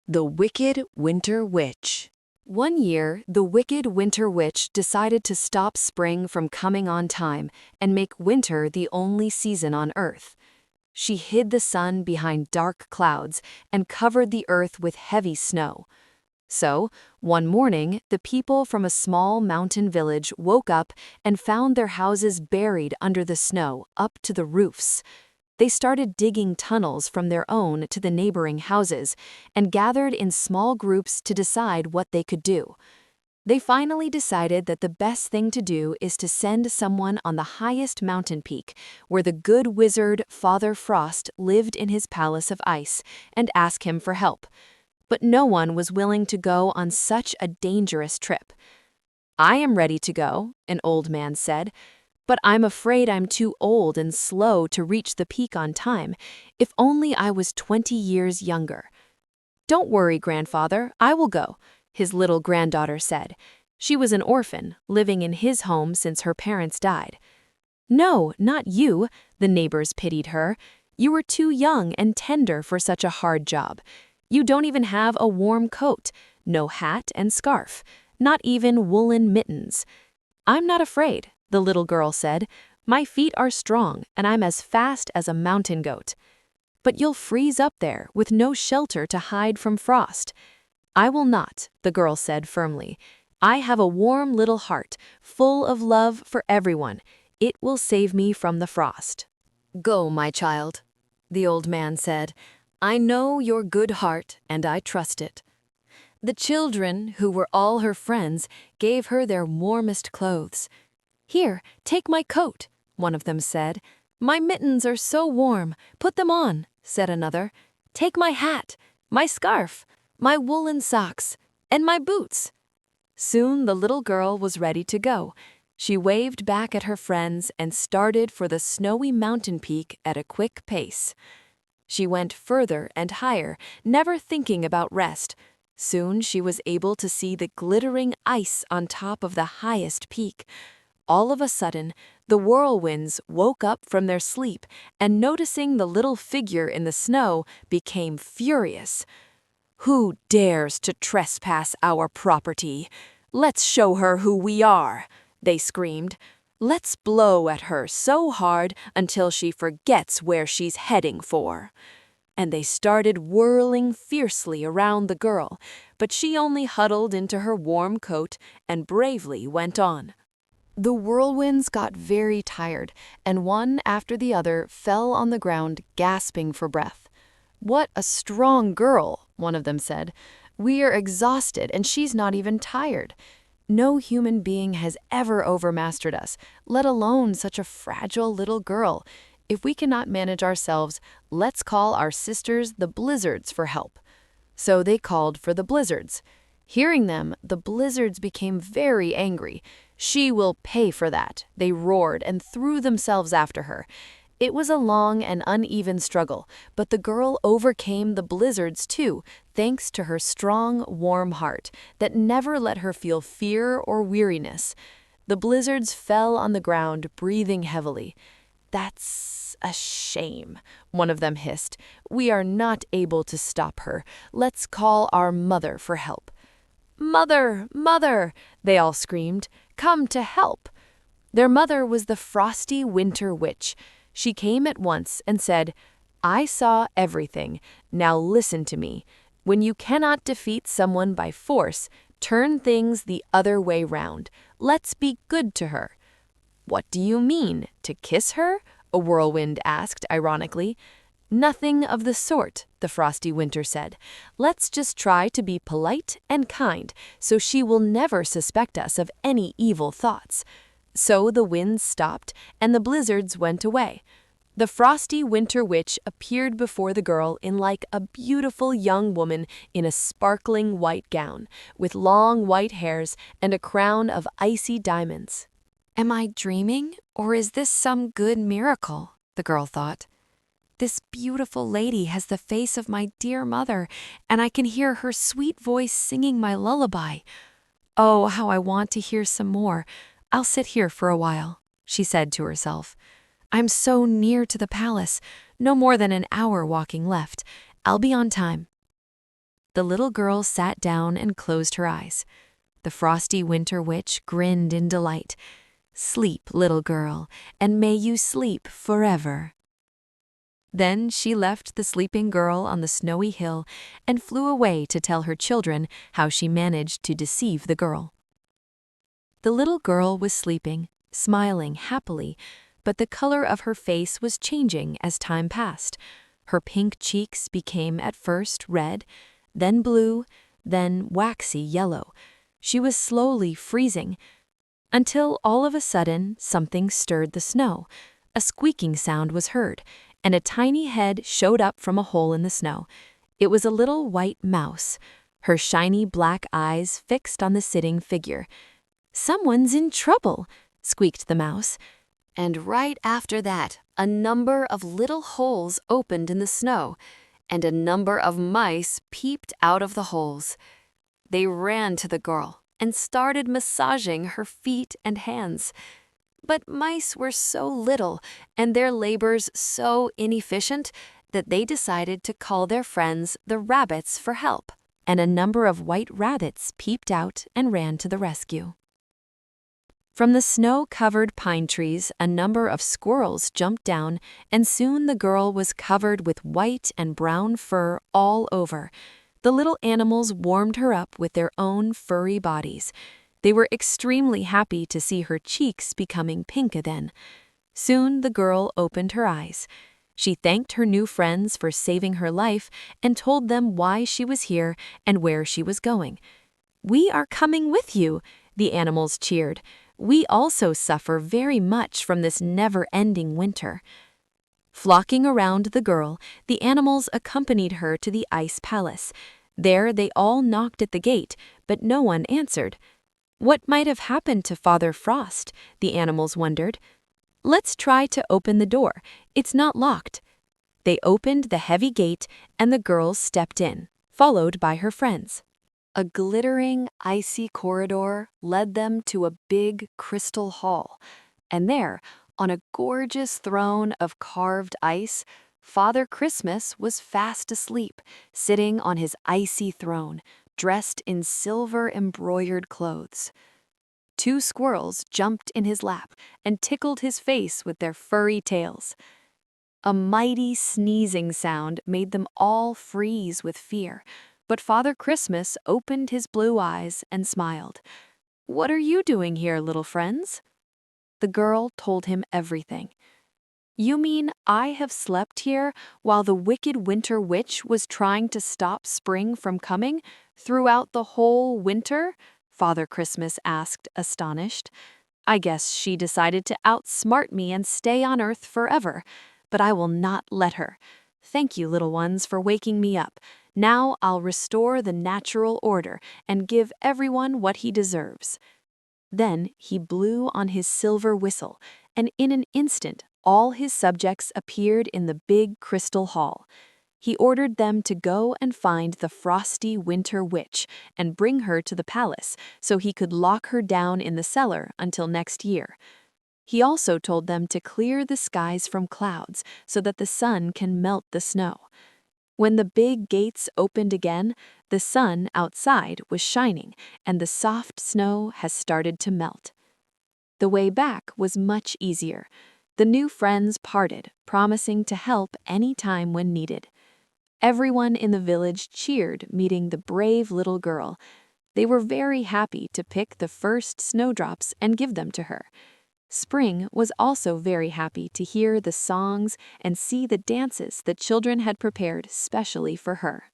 The Wicked Winter Witch. One year, the Wicked Winter Witch decided to stop spring from coming on time and make winter the only season on Earth. She hid the sun behind dark clouds and covered the earth with heavy snow. So, one morning, the people from a small mountain village woke up and found their houses buried under the snow up to the roofs. They started digging tunnels from their own to the neighboring houses and gathered in small groups to decide what they could do. They finally decided that the best thing to do is to send someone on the highest mountain peak, where the good wizard Father Frost lived in his palace of ice, and ask him for help. But no one was willing to go on such a dangerous trip. "I am ready to go," an old man said, "but I'm afraid I'm too old and slow to reach the peak on time. If only I was 20 years younger." "Don't worry, grandfather, I will go," his little granddaughter said. She was an orphan, living in his home since her parents died. "No, not you," the neighbors pitied her. "You are too young and tender for such a hard job. You don't even have a warm coat, no hat and scarf, not even woolen mittens." "I'm not afraid," the little girl said. "My feet are strong and I'm as fast as a mountain goat." "But you'll freeze up there with no shelter to hide from frost." "I will not," the girl said firmly. "I have a warm little heart, full of love for everyone. It will save me from the frost." "Go, my child," the old man said. "I know your good heart and I trust it." The children, who were all her friends, gave her their warmest clothes. "Here, take my coat," one of them said. "My mittens are so warm, put them on," said another. "Take my hat, my scarf, my woolen socks, and my boots." Soon the little girl was ready to go. She waved back at her friends and started for the snowy mountain peak at a quick pace. She went further and higher, never thinking about rest. Soon she was able to see the glittering ice on top of the highest peak. All of a sudden, the whirlwinds woke up from their sleep and, noticing the little figure in the snow, became furious. "Who dares to trespass our property? Let's show her who we are," they screamed. "Let's blow at her so hard until she forgets where she's heading for." And they started whirling fiercely around the girl, but she only huddled into her warm coat and bravely went on. The whirlwinds got very tired, and one after the other fell on the ground gasping for breath. "What a strong girl," one of them said. "We are exhausted and she's not even tired. No human being has ever overmastered us, let alone such a fragile little girl. If we cannot manage ourselves, let's call our sisters the blizzards for help." So they called for the blizzards. Hearing them, the blizzards became very angry. "She will pay for that," they roared and threw themselves after her. It was a long and uneven struggle, but the girl overcame the blizzards too, thanks to her strong, warm heart that never let her feel fear or weariness. The blizzards fell on the ground, breathing heavily. "That's a shame," one of them hissed. "We are not able to stop her. Let's call our mother for help." "Mother, mother!" they all screamed. "Come to help!" Their mother was the frosty winter witch. She came at once and said, "I saw everything. Now listen to me. When you cannot defeat someone by force, turn things the other way round. Let's be good to her." "What do you mean, to kiss her?" a whirlwind asked ironically. "Nothing of the sort," the frosty winter said. "Let's just try to be polite and kind, so she will never suspect us of any evil thoughts." So the winds stopped and the blizzards went away. The frosty winter witch appeared before the girl in like a beautiful young woman in a sparkling white gown, with long white hairs and a crown of icy diamonds. "Am I dreaming, or is this some good miracle?" the girl thought. "This beautiful lady has the face of my dear mother, and I can hear her sweet voice singing my lullaby. Oh, how I want to hear some more. I'll sit here for a while," she said to herself. "I'm so near to the palace, no more than an hour walking left. I'll be on time." The little girl sat down and closed her eyes. The frosty winter witch grinned in delight. "Sleep, little girl, and may you sleep forever." Then she left the sleeping girl on the snowy hill and flew away to tell her children how she managed to deceive the girl. The little girl was sleeping, smiling happily, but the color of her face was changing as time passed. Her pink cheeks became at first red, then blue, then waxy yellow. She was slowly freezing, until all of a sudden something stirred the snow. A squeaking sound was heard, and a tiny head showed up from a hole in the snow. It was a little white mouse, her shiny black eyes fixed on the sitting figure. "Someone's in trouble," squeaked the mouse. And right after that, a number of little holes opened in the snow, and a number of mice peeped out of the holes. They ran to the girl and started massaging her feet and hands. But mice were so little and their labors so inefficient that they decided to call their friends the rabbits for help, and a number of white rabbits peeped out and ran to the rescue. From the snow-covered pine trees, a number of squirrels jumped down, and soon the girl was covered with white and brown fur all over. The little animals warmed her up with their own furry bodies. They were extremely happy to see her cheeks becoming pink again. Soon the girl opened her eyes. She thanked her new friends for saving her life and told them why she was here and where she was going. "We are coming with you," the animals cheered. "We also suffer very much from this never-ending winter." Flocking around the girl, the animals accompanied her to the ice palace. There they all knocked at the gate, but no one answered. What might have happened to Father Frost, the animals wondered. "Let's try to open the door. It's not locked." They opened the heavy gate, and the girl stepped in, followed by her friends. A glittering, icy corridor led them to a big crystal hall, and there, on a gorgeous throne of carved ice, Father Christmas was fast asleep, sitting on his icy throne, dressed in silver-embroidered clothes. Two squirrels jumped in his lap and tickled his face with their furry tails. A mighty sneezing sound made them all freeze with fear, but Father Christmas opened his blue eyes and smiled. "What are you doing here, little friends?" The girl told him everything. "You mean I have slept here while the wicked winter witch was trying to stop spring from coming throughout the whole winter?" Father Christmas asked, astonished. "I guess she decided to outsmart me and stay on Earth forever, but I will not let her. Thank you, little ones, for waking me up. Now I'll restore the natural order and give everyone what he deserves." Then he blew on his silver whistle, and in an instant all his subjects appeared in the big crystal hall. He ordered them to go and find the frosty winter witch and bring her to the palace so he could lock her down in the cellar until next year. He also told them to clear the skies from clouds so that the sun can melt the snow. When the big gates opened again, the sun outside was shining and the soft snow has started to melt. The way back was much easier. The new friends parted, promising to help any time when needed. Everyone in the village cheered, meeting the brave little girl. They were very happy to pick the first snowdrops and give them to her. Spring was also very happy to hear the songs and see the dances that children had prepared specially for her.